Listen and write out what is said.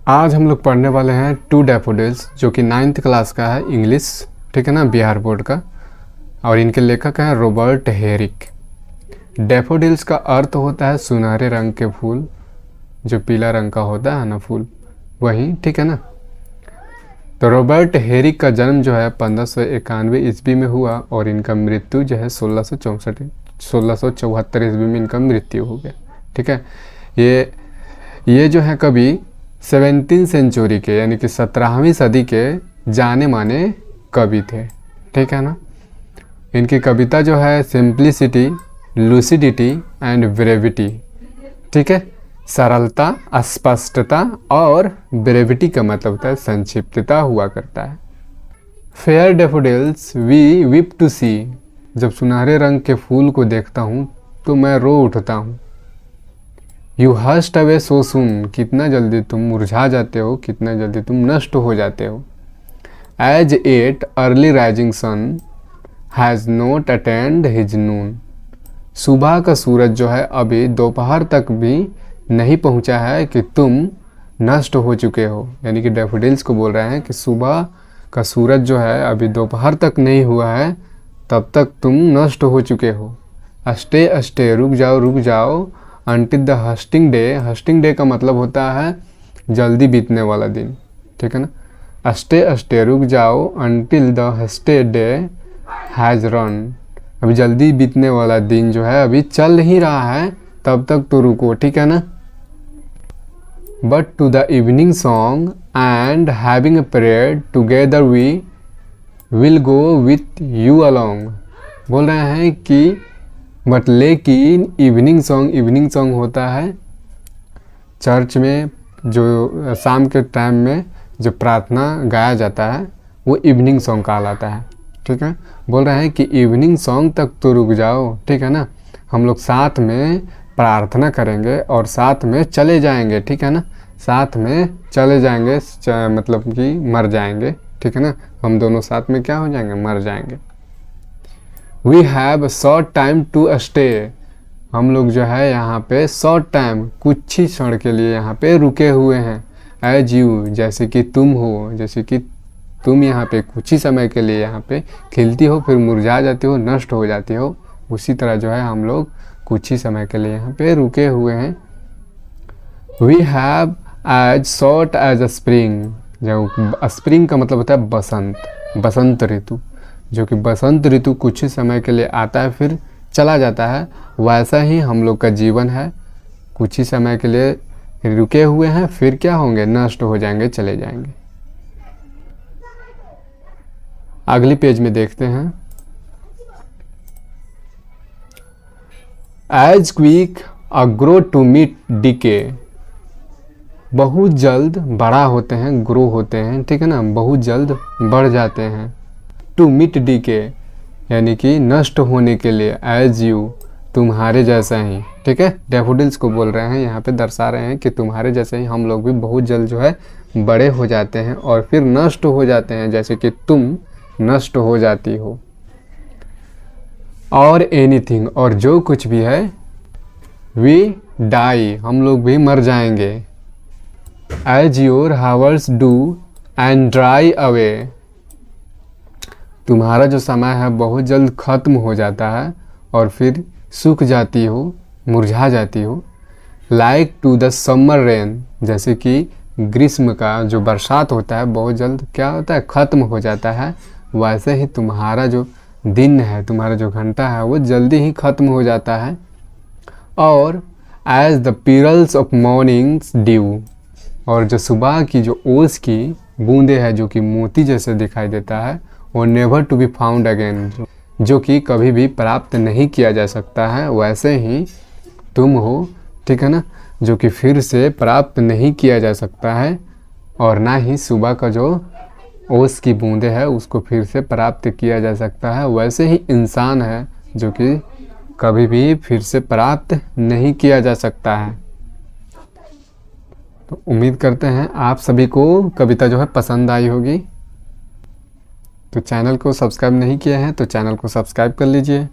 आज हम लोग पढ़ने वाले हैं टू डैफोडिल्स, जो कि 9th क्लास का है, इंग्लिश, ठीक है ना, बिहार बोर्ड का। और इनके लेखक हैं रॉबर्ट हेरिक। डैफोडिल्स का अर्थ होता है सुनहरे रंग के फूल, जो पीला रंग का होता है ना फूल, वही, ठीक है ना। तो रॉबर्ट हेरिक का जन्म जो है 1591 ईस्वी में हुआ और इनका मृत्यु जो है 1674 ईस्वी में इनका मृत्यु हो गया, ठीक है। ये जो है कवि 17वीं सेंचुरी के, यानी कि 17वीं सदी के जाने माने कवि थे, ठीक है ना। इनकी कविता जो है सिंप्लिसिटी, लूसिडिटी एंड ब्रेविटी, ठीक है। सरलता, स्पष्टता और ब्रेविटी का मतलब होता है संक्षिप्तता हुआ करता है। Fair daffodils we weep to see, जब सुनहरे रंग के फूल को देखता हूँ तो मैं रो उठता हूँ। यू हस्ट अवे सो सून, कितना जल्दी तुम मुरझा जाते हो, कितना जल्दी तुम नष्ट हो जाते हो। As at early rising sun has not attend his noon, सुबह का सूरज जो है अभी दोपहर तक भी नहीं पहुंचा है कि तुम नष्ट हो चुके हो। यानी कि डैफोडिल्स को बोल रहे हैं कि सुबह का सूरज जो है अभी दोपहर तक नहीं हुआ है, तब तक तुम नष्ट हो चुके हो। अस्टे अस्टे, रुक जाओ अंटिल द हस्टिंग डे, हस्टिंग डे का मतलब होता है जल्दी बीतने वाला दिन, ठीक है ना। अस्टे अस्टे, रुक जाओ until the hasting day has run, अभी जल्दी बीतने वाला दिन जो है अभी चल ही रहा है, तब तक तो रुको, ठीक है ना। But to the evening song and having a parade together we will go with you along, बोल रहे हैं कि बट लेकिन इवनिंग सॉन्ग होता है चर्च में जो शाम के टाइम में जो प्रार्थना गाया जाता है, वो इवनिंग सॉन्ग कहलाता है, ठीक है। बोल रहे हैं कि इवनिंग सॉन्ग तक तो रुक जाओ, ठीक है ना। हम लोग साथ में प्रार्थना करेंगे और साथ में चले जाएंगे, ठीक है ना। साथ में चले जाएंगे मतलब कि मर जाएंगे, ठीक है ना। हम दोनों साथ में क्या हो जाएंगे, मर जाएंगे। We have short time to stay, हम लोग जो है यहाँ पे शॉर्ट टाइम, कुछ ही क्षण के लिए यहाँ पे रुके हुए हैं। एज यू, जैसे कि तुम हो, जैसे कि तुम यहाँ पे कुछ ही समय के लिए यहाँ पे खिलती हो, फिर मुरझा जाती हो, नष्ट हो जाती हो, उसी तरह जो है हम लोग कुछ ही समय के लिए यहाँ पे रुके हुए हैं। We have as short as a spring, जो स्प्रिंग का मतलब होता है बसंत, बसंत ऋतु, जो कि बसंत ऋतु कुछ ही समय के लिए आता है फिर चला जाता है, वैसा ही हम लोग का जीवन है। कुछ ही समय के लिए रुके हुए हैं, फिर क्या होंगे, नष्ट हो जाएंगे, चले जाएंगे। अगली पेज में देखते हैं। As quick a grow to meet decay, बहुत जल्द बड़ा होते हैं, ग्रो होते हैं, ठीक है ना, बहुत जल्द बढ़ जाते हैं। टू मीट डीके यानी कि नष्ट होने के लिए। एज यू, तुम्हारे जैसा ही, ठीक है। डैफोडिल्स को बोल रहे हैं, यहाँ पे दर्शा रहे हैं कि तुम्हारे जैसे ही हम लोग भी बहुत जल्द जो है बड़े हो जाते हैं और फिर नष्ट हो जाते हैं, जैसे कि तुम नष्ट हो जाती हो। और एनीथिंग, और जो कुछ भी है। वी डाई, हम लोग भी मर जाएंगे। As your hours do and dry away, तुम्हारा जो समय है बहुत जल्द खत्म हो जाता है और फिर सूख जाती हो, मुरझा जाती हो। Like to the summer rain, जैसे कि ग्रीष्म का जो बरसात होता है बहुत जल्द क्या होता है, खत्म हो जाता है, वैसे ही तुम्हारा जो दिन है, तुम्हारा जो घंटा है, वो जल्दी ही खत्म हो जाता है। और as the pearls of morning's dew, और जो सुबह की जो ओस की बूंदे है, जो कि मोती जैसे दिखाई देता है, वो never to be found again, जो कि कभी भी प्राप्त नहीं किया जा सकता है, वैसे ही तुम हो, ठीक है ना, जो कि फिर से प्राप्त नहीं किया जा सकता है। और ना ही सुबह का जो ओस की बूंदे है उसको फिर से प्राप्त किया जा सकता है, वैसे ही इंसान है जो कि कभी भी फिर से प्राप्त नहीं किया जा सकता है। तो उम्मीद करते हैं आप सभी को कविता जो है पसंद आई होगी। तो चैनल को सब्सक्राइब नहीं किया है तो चैनल को सब्सक्राइब कर लीजिए।